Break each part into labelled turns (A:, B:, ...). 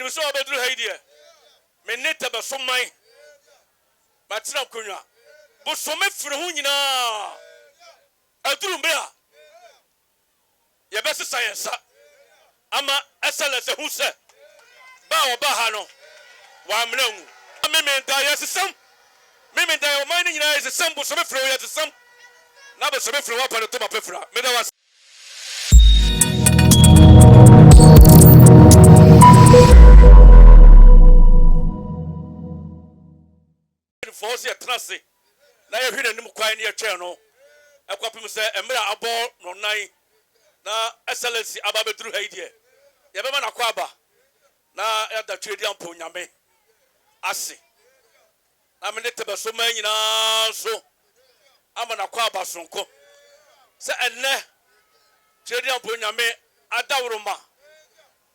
A: do so obedru haidie me neta be so man matira konwa bo so me firi ho nyina aduru mbe a ye be science ama excellence hu se ba oba ha no wa mrangu me da yesesam me da o man nyina yesesam bo so me firi ho yesesam na bo so me firi ho pa no to ma pefra me da was force trance na ye hwene nim kwan ne ye twen no akwapem se emra abo no nan na excellency aba bedru haidie ye be ma na kwa aba na ya da twedi ampo nyame ase na me ne tebe so man nyina so ama na kwa aba sonko se enne twedi ampo nyame adawroma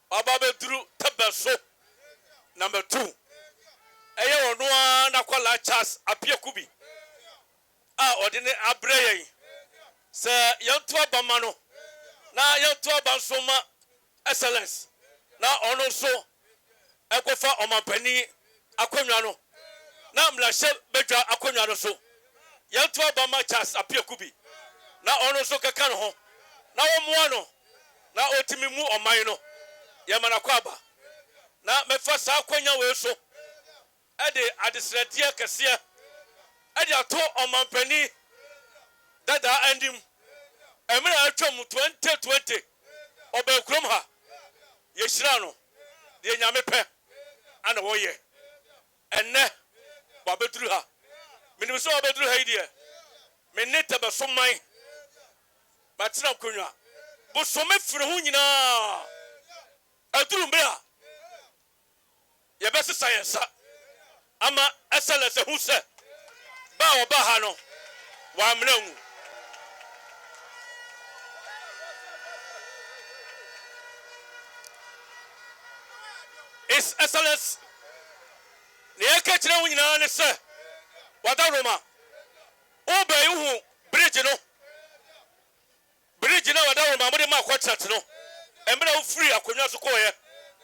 A: aba bedru tebe so number 2 eye ono na kwala chas apia kubi a odine abreye se yanto abama no na yanto abansoma excellence na ono so ekofa omampani akonwa no na mlashe bedwa akonwa no so yanto abama chas apia kubi na ono so keka no ho na omoa no na otimi mu oman no yemana kwaba na mefa sa akonya we so ade adisradia kese ade ato omampani dada andim emira atwam 2020 obekrom ha yeshira no de nyame pe ana woye enne babedru ha minim so babedru ha ide meneta be so man matira konwa bo so me firi ho nyina aduru mbe a ye be science ama excellence hu se ba oba ha no wa mrangu is excellence ne yakachira hu nyina ne se wadaroma obai hu bridge na wadaroma mo de ma contract no emra hu free akonwa so koye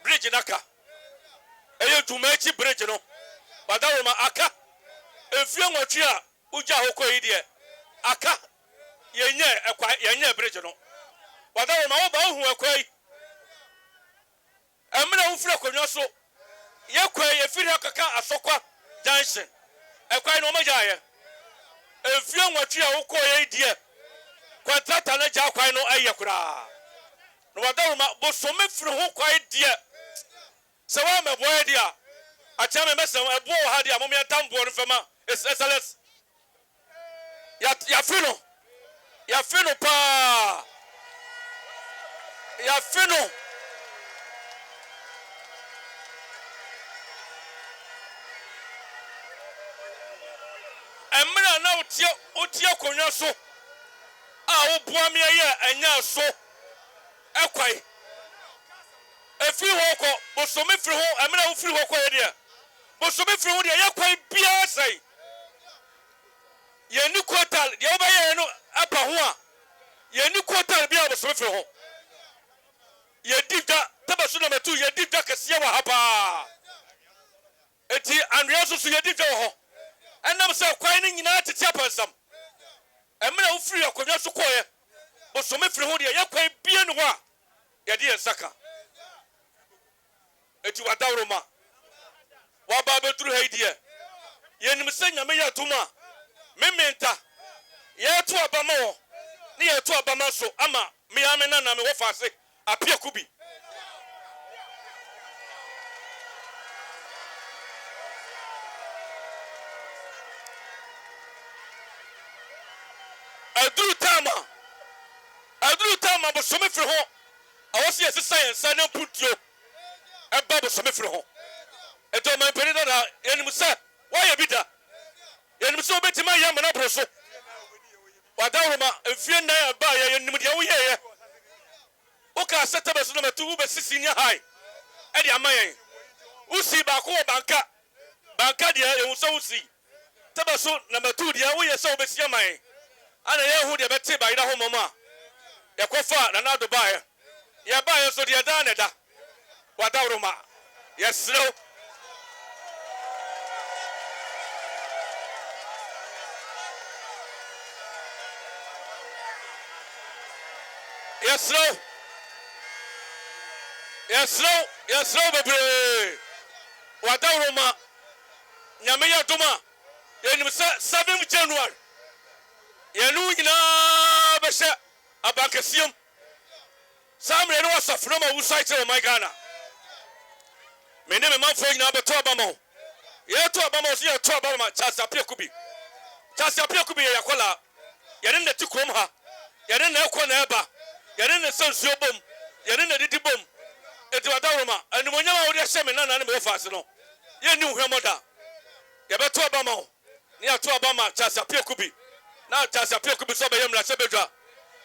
A: bridge naka eye dumachi bridge no wadaroma aka efie nwatwe a uja hokọ idie aka yenye bridge no wadaroma wo ba hu akwai emna ufre konyo so yekwai efiri akaka asokwa junction akwai no majaye efie nwatwe a hokọ ye idie contractor na ja akwai no aye kura no wadaroma bo so mefiri ho kwai die se wa meboy dia achame mesa ebo ha dia momia tambo no fema excellence ya fino pa ya fino emra na otie konwa so a oboa me ye anya so ekwai efiri ho ko bosomi firi ho emra wo firi ho ko ye dia bosomi firi ho dia yekwai bia sai ye ni kotal ye oba ye no apa ho a ye ni kotal bia bosomi firi ho ye dida tabasu na metu ye dida kase wa haba eti anria so ye dida ho enam se kwai ni nyina tete apansam emra wo firi akonwa so koye bosomi firi ho dia yekwai bia no ho a ye di ensaka eti wadawroma waba bedru haidie yenim se nyame ya tuma mementa ye to abama wo ne ye to abama so ama me ya me na me wo fase apia kubi adru tama bo so me firi ho awose ye science na putio eba bo so me firi ho eto man peni da yenim se wa ye bida yenim se obetima ye mana broso wadawroma efie na ya ba ye yenim de wo ye o ka seta be so no metu be sisi nya hai e de amayen usi ba ko banka de ye so usi tabaso na metu de wo ye so be sia man ana ye hu de beti ba ida ho mama ye kofa na na do ba ye ba ye so de da na da wadawroma Yes, no. Yes, no. Yes, no. Yes, no, baby. Wadaroma. Nyamiya Duma. Yenim 7 January. Yenu ina beshe abankesium. Sam yenu asafroma usaite my Ghana. Me name man for ina beto abamo. Ye to abamo so ye to abamo chasa pia kubi. Chasa pia kubi ye yakola. Yene ne tikrom ha. Yene na ekọ na eba. Yene ne sansuo bom. Yene ne didi bom. Eti wadaroma. Animonya wa odi ahye me na me wo faase no. Ye ni hwemoda. Ye beto abamo. Ni ato abama chasa pia kubi. Na chasa pia kubi so be yemra se bedwa.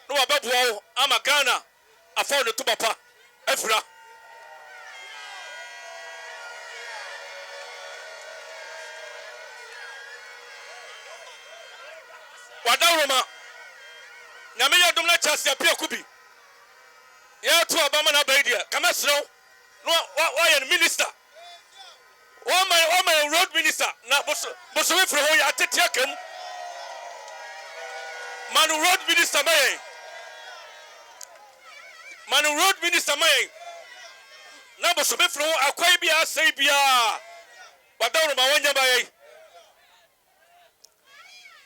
A: No wabeboa ama Ghana afọ to papa afra. Wadaroma nyame yadom na chase pia kubi ya to abama na baidia kama sro no why minister my road minister na boso we fro ho ya tetia kam manu road minister may na boso be fro akwai bia sai bia Wadaroma wanya baye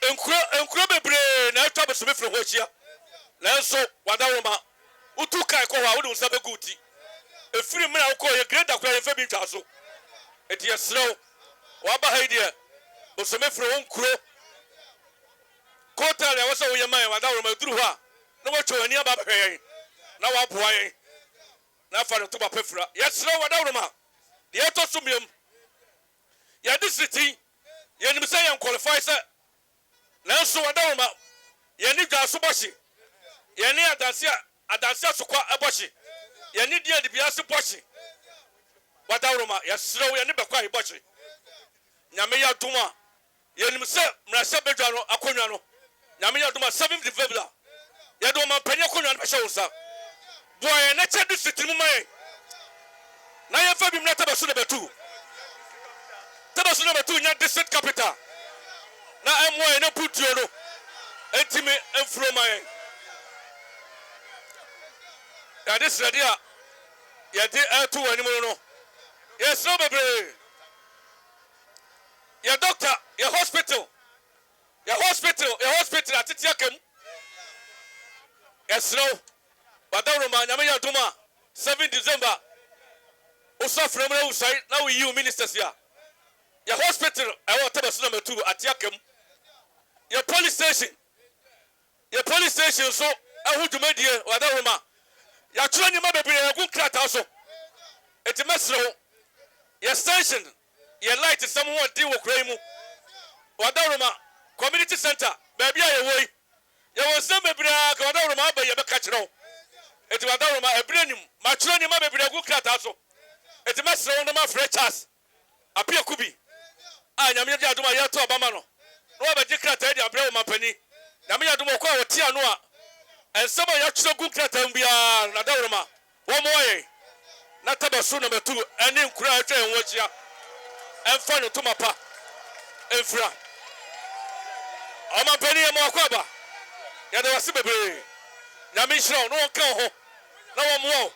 A: enkuro bebre na etwa boso be fro ho chia nanso Wadaroma utu kai ko ha wo de unsa be guti efiri mra ko ye grade akwa ye fa bi twa so eti esrew wa ba ha ide boso be fro nkuro kotal ya wo so wo ye man Wadaroma duru ho a na wo twa ani aba ba hwe na wa boa ye na fa to ba pefra yesrew Wadaroma de to sumiem ya district ye nim say yan qualify say nanso Wadaroma ye ni dwa so bohye ye ni adanse sokwa ebohye ye ni dia de bia se bohye Wadaroma yesrew ye ni bekwa he bohye nyame ya duma ye nim say mrase bedwa no akonwa no nyame ya duma 7th February ye do man panye konwa no be hye unsa boy na che district mu mai na ye fa bi mna tabaso de betu nya district capital na MY na putuo no entimi enfro mai ya dis ready a ye de atu wani mu no yes no bebre ya doctor ya hospital atitia kem yes no Wadaroma nyame ya duma 7 December usafre mra usai na we you ministers ya hospital I tabaso number 2 atiakem your police station so ahudumedie Wadaroma ya tro nyima bebre agu krata so etimesro your station your light is someone deal with kraimu Wadaroma community center baby aye woi ya won bebre ka Wadaroma aba ye beka kire eti Wadaroma ebrenim ma tro nyima bebre agu krata so etimesro no ma frechas apia kubi nyame ya aduma ya to abama no no ba dikrata dia brew mapani nyame ya aduma kwa woti anu a ensema ya tro gu krata mbia na Wadaroma wo moye na tabaso number 2 eni nkura atwa enwochia emfa no to mapa enfra amapani e mo akwaba ya de wase bebre nyame hiro no kan ho na wo mo